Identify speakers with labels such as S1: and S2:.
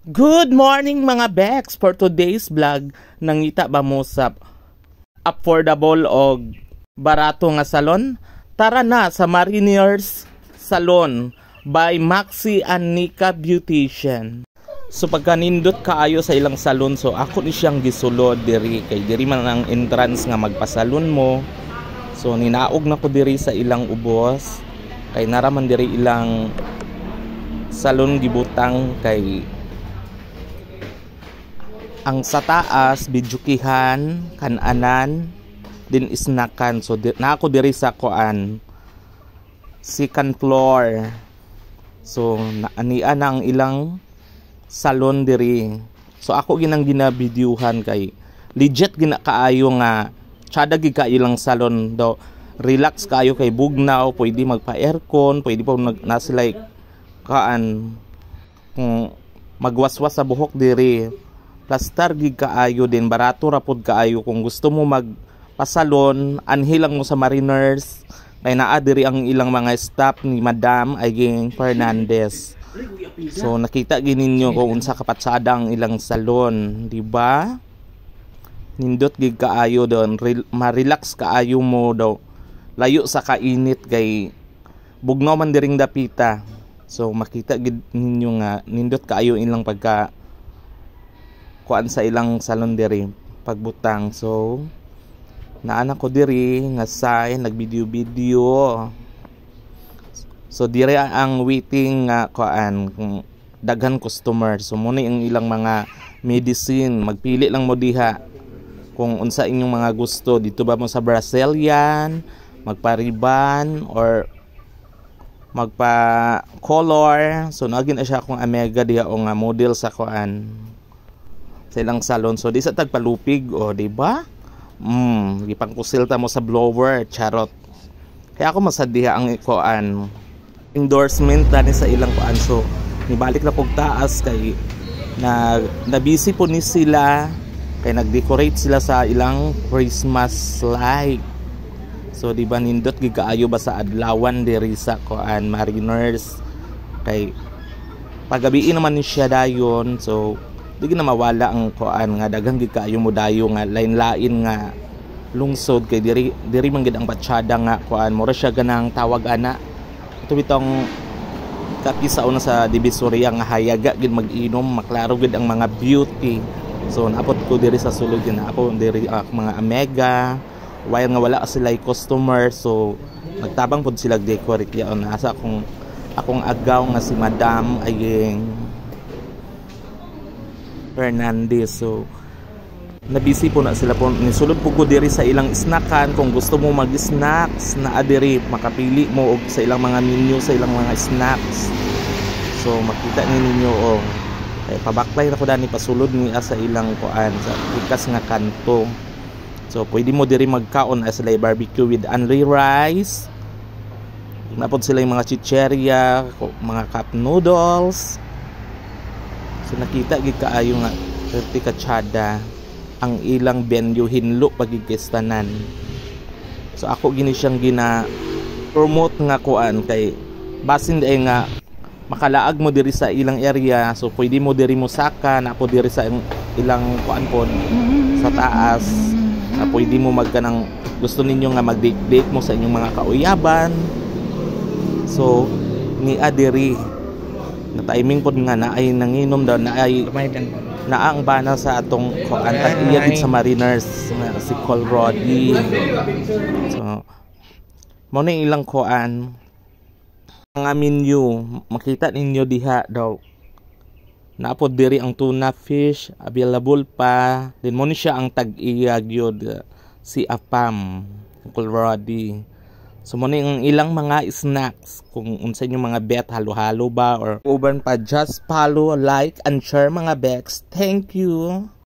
S1: Good morning mga Bex! For today's vlog, nangita ba mo sa affordable o barato nga salon? Tara na sa Mariners Salon by Maxi and Nika Beautician. So pagkanindot kaayo sa ilang salon, so ako ni siyang gisulod diri kay diri man ang entrance nga magpasalon mo. So ninaog na ko diri sa ilang ubos kay naraman diri ilang salon gibutang kay ang sa taas bidyukihan kananan din isnakan. So na ako diri sa kuan second floor. So ania na ang ilang salon diri. So ako ginang ginabidyuhan kay legit gina kaayo nga tsada gid kaayo lang salon do. Relax kaayo kay bugnaw, pwede magpa aircon, pwede pa na sila kaan magwaswas sa buhok diri. Plastar gig kaayo din, barato rapod kaayo kung gusto mo magpasalon, anhilang mo sa Mariners. Kay naa diri ang ilang mga staff ni Madam Ayging Fernandez. So nakita gininyo kung unsa kapatsada ang ilang salon, di ba? Nindot gig kaayo don, ma-relax kaayo mo daw. Layo sa kainit kay bugnaw man diring dapita. So makita gid ninyo nga nindot kaayo ilang pagka kuan sa ilang salon diri pagbutang. So naanak ko diri nga say nagvideo. So diri ang waiting nga kuan daghan customer. So muna ang ilang mga medicine, magpili lang mo diha kung unsa inyong mga gusto. Dito ba mo sa Brazilian, magpa-ribbon or magpa-color. So nagin na siya akong Omega diha o nga model sa kuan sa ilang salon. So di sa tagpalupig o di ba? Gipangkusilta mo sa blower, charot. Kaya ako masadiha ang kuan endorsement dani sa ilang kuan. So nibalik na pug taas kay na busy po ni sila kay nag-decorate sila sa ilang Christmas light. So di ba nindot gid kaayo ba sa adlawan diri sa kuan Mariners kay pagabi naman ni siya dayon. So di na mawala ang kuan nga daghang gid kaayo mo dayo nga lain-lain nga lungsod kay diri man gid ang batsyada nga kuan mura siya ganang tawag ana ito bitong kapisa una sa Divisoria nga hayaga gid mag-inom, maklaro gid ang mga beauty. So naapot ko diri sa sulod din ako diri mga Omega while nga wala sila customer. So nagtabang pud sila decorate yaon asa akong agaw nga si Madam Ayging Fernandez. So nabisi po na sila po, nisulod po ko diri sa ilang snackan. Kung gusto mo mag-snacks na adiri, makapili mo og sa ilang mga menu sa ilang mga snacks. So makita ninyo pabaklay na ko dani pasulod niya sa ilang kuan sa ikas nga kanto. So pwede mo diri magkaon as sila barbecue with only rice. Napod sila yung mga chicheria, mga cup noodles. So nakita gid kaayo nga 30 katsada ang ilang venue hinlo pagigistanan. So ako gini siyang promote nga kuan kay basin day nga makalaag mo diri sa ilang area. So pwede mo diri mo saka na po diri sa ilang kuan pod sa taas. Na pwede mo magkanang gusto ninyo nga mag-date mo sa inyong mga kauyaban. So ni adiri na timing pod nga naay nanginom daw naay naang bana sa atong kuan iya gid sa Mariners nga si Colrodi. So mo na ilang kuan nga menu makita ninyo diha daw naapod diri ang tuna fish available pa din mo ni siya ang tag-iya gyud si Apam Colrodi. So mo ang ilang mga snacks kung unsa inyo mga bet halo-halo ba or uban pa, just follow, like and share mga Bex. Thank you.